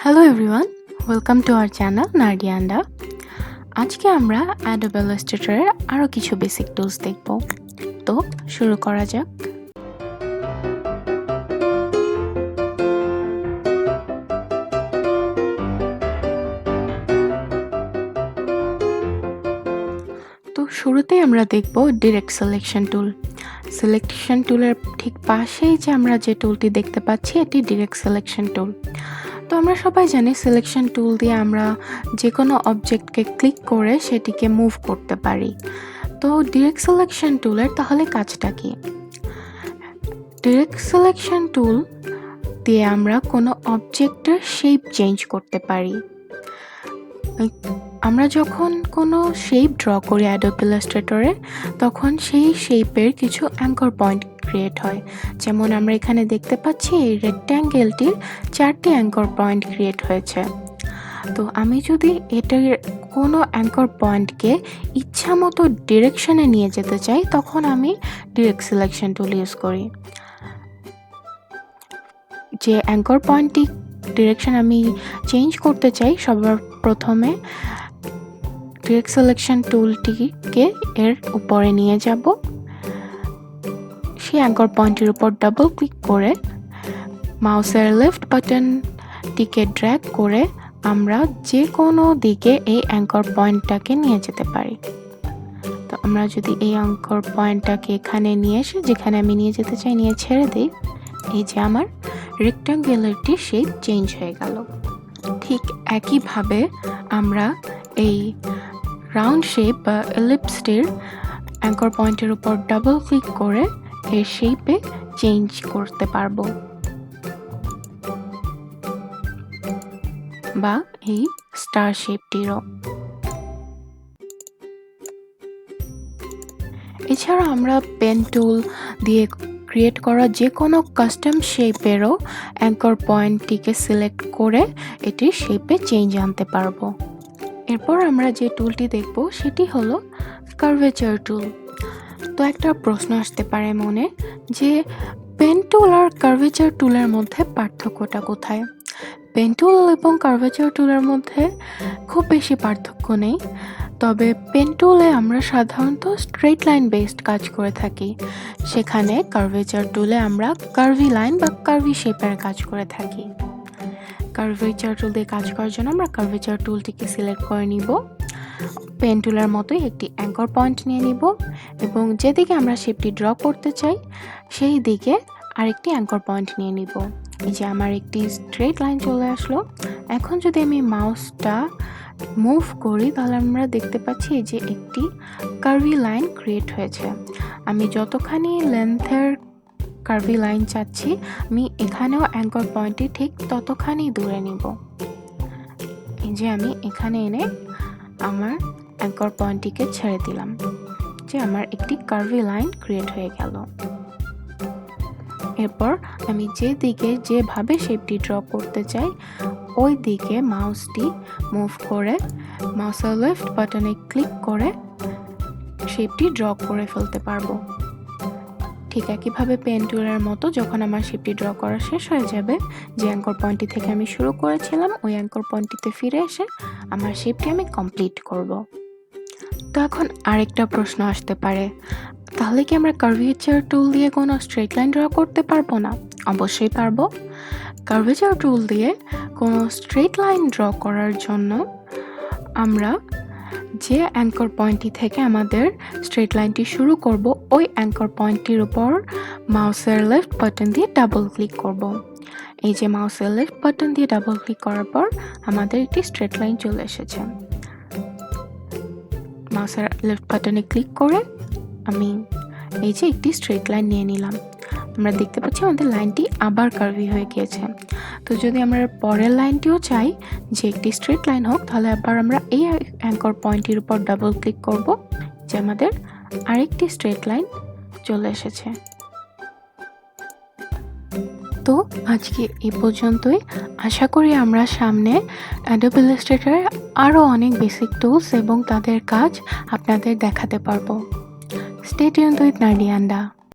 Hello everyone, welcome to our channel Nerdy Andaa. আজকে আমরা Adobe Illustrator এর আরো কিছু বেসিক টুলস দেখব। তো শুরু করা যাক। তো শুরুতেই আমরা দেখব ডিরেক্ট সিলেকশন টুল। সিলেকশন টুলের ঠিক পাশেই যে আমরা যে টুলটি দেখতে পাচ্ছি এটি ডিরেক্ট সিলেকশন টুল। তো আমরা সবাই জানি সিলেকশন টুল দিয়ে আমরা যে কোনো অবজেক্টকে ক্লিক করে সেটিকে মুভ করতে পারি। তো ডিরেক্ট সিলেকশন টুলের তাহলে কাজটা কি? ডিরেক্ট সিলেকশন টুল দিয়ে আমরা কোনো অবজেক্টের শেপ চেঞ্জ করতে পারি। আমরা যখন কোনো শেপ ড্র করি অ্যাডোব ইলাস্ট্রেটরে তখন সেই শেপের কিছু অ্যাঙ্কর পয়েন্ট ক্রিয়েট হয়। যেমন আমরা এখানে দেখতে পাচ্ছি এই রেক্ট্যাঙ্গেলটির 4টি অ্যাঙ্কর পয়েন্ট ক্রিয়েট হয়েছে। তো আমি যদি এটার কোনো অ্যাঙ্কর পয়েন্টকে ইচ্ছা মতো ডিরেকশনে নিয়ে যেতে চাই তখন আমি ডিরেক্ট সিলেকশন টুল ইউজ করি। যে অ্যাঙ্কর পয়েন্টটি ডিরেকশন আমি চেঞ্জ করতে চাই সবার প্রথমে ডিরেক্ট সিলেকশন টুলটিকে এর উপরে নিয়ে যাব। সেই অ্যাঙ্কর পয়েন্টের উপর ডাবল ক্লিক করে মাউসের লেফট বাটনটিকে ড্র্যাগ করে আমরা যে কোনো দিকে এই অ্যাঙ্কর পয়েন্টটাকে নিয়ে যেতে পারি। তো আমরা যদি এই অ্যাঙ্কর পয়েন্টটাকে এখানে নিয়ে এসে যেখানে আমি নিয়ে যেতে চাই নিয়ে ছেড়ে দিই, এই যে আমার রেক্ট্যাঙ্গুলারটি শেপ চেঞ্জ হয়ে গেল। ঠিক একইভাবে আমরা এই রাউন্ড শেপ বা এলিপসটির অ্যাঙ্কর পয়েন্টের উপর ডাবল ক্লিক করে এর শেপে চেঞ্জ করতে পারবো, বা এই স্টার শেপটিরও। এছাড়া আমরা পেন টুল দিয়ে ক্রিয়েট করা যে কোনো কাস্টম শেপেরও অ্যাঙ্কর পয়েন্টটিকে সিলেক্ট করে এটির শেপে চেঞ্জ আনতে পারবো। এরপর আমরা যে টুলটি দেখব সেটি হলো কার্ভেচার টুল। তো একটা প্রশ্ন আসতে পারে মনে যে পেন টুল আর কার্ভেচার টুলের মধ্যে পার্থক্যটা কোথায়? পেন টুল এবং কার্ভেচার টুলের মধ্যে খুব বেশি পার্থক্য নেই, তবে পেন টুলে আমরা সাধারণত স্ট্রেট লাইন বেসড কাজ করে থাকি, সেখানে কার্ভেচার টুলে আমরা কার্ভি লাইন বা কার্ভি শেপের কাজ করে থাকি। কার্ভেচার টুল দিয়ে কাজ করার জন্য আমরা কার্ভেচার টুলটিকে সিলেক্ট করে নিব। পেন টুলের মতোই একটি অ্যাঙ্কর পয়েন্ট নিয়ে নিব এবং যেদিকে আমরা শেপটি ড্র করতে চাই সেই দিকে আরেকটি অ্যাঙ্কর পয়েন্ট নিয়ে নিব। এই যে আমার একটি স্ট্রেট লাইন চলে আসলো। এখন যদি আমি মাউসটা মুভ করি তাহলে আমরা দেখতে পাচ্ছি যে একটি কার্ভি লাইন ক্রিয়েট হয়েছে। আমি যতখানি লেন্থের কার্ভি লাইন চাচ্ছি আমি এখানেও অ্যাঙ্কর পয়েন্টটি ঠিক ততখানি দূরে নিব। এই যে আমি এখানে এনে আমার অ্যাঙ্কর পয়েন্টটিকে ছেড়ে দিলাম, যে আমার একটি কার্ভি লাইন ক্রিয়েট হয়ে গেল। এরপর আমি যে দিকে যেভাবে শেপটি ড্র করতে চাই ওই দিকে মাউসটি মুভ করে মাউসের লেফট বাটনে ক্লিক করে শেপটি ড্র করে ফেলতে পারবো। ঠিক একইভাবে পেন টুলের মতো যখন আমার শেপটি ড্র করা শেষ হয়ে যাবে, যে অ্যাঙ্কর পয়েন্টটি থেকে আমি শুরু করেছিলাম ওই অ্যাঙ্কর পয়েন্টটিতে ফিরে এসে আমার শেপটি আমি কমপ্লিট করব। তো এখন আরেকটা প্রশ্ন আসতে পারে, তাহলে কি আমরা কার্ভেচার টুল দিয়ে কোনো স্ট্রেট লাইন ড্র করতে পারবো না? অবশ্যই পারবো। কার্ভেচার টুল দিয়ে কোনো স্ট্রেট লাইন ড্র করার জন্য আমরা যে অ্যাঙ্কর পয়েন্টটি থেকে আমাদের স্ট্রেট লাইনটি শুরু করব ওই অ্যাঙ্কর পয়েন্টটির উপর মাউসের লেফট বাটন দিয়ে ডাবল ক্লিক করব। এই যে মাউসের লেফট বাটন দিয়ে ডাবল ক্লিক করার পর আমাদের একটি স্ট্রেট লাইন চলে এসেছে। মাউসের লেফট বাটনে ক্লিক করে আমি এই যে একটি স্ট্রেট লাইন নিয়ে নিলাম। আমরা দেখতে পাচ্ছি আমাদের লাইনটি আবার কার্ভি হয়ে গিয়েছে। তো যদি আমরা পরের লাইনটিও চাই যে একটি স্ট্রেট লাইন হোক তাহলে আবার আমরা এই অ্যাঙ্কর পয়েন্টটির উপর ডাবল ক্লিক করব, যে আমাদের আরেকটি স্ট্রেট লাইন চলে এসেছে। তো আজকে এই পর্যন্তই। আশা করি আমরা সামনে অ্যাডোব ইলাস্ট্রেটরের আরও অনেক বেসিক টুলস এবং তাদের কাজ আপনাদের দেখাতে পারবো। Stay tuned with Nerdy Andaa.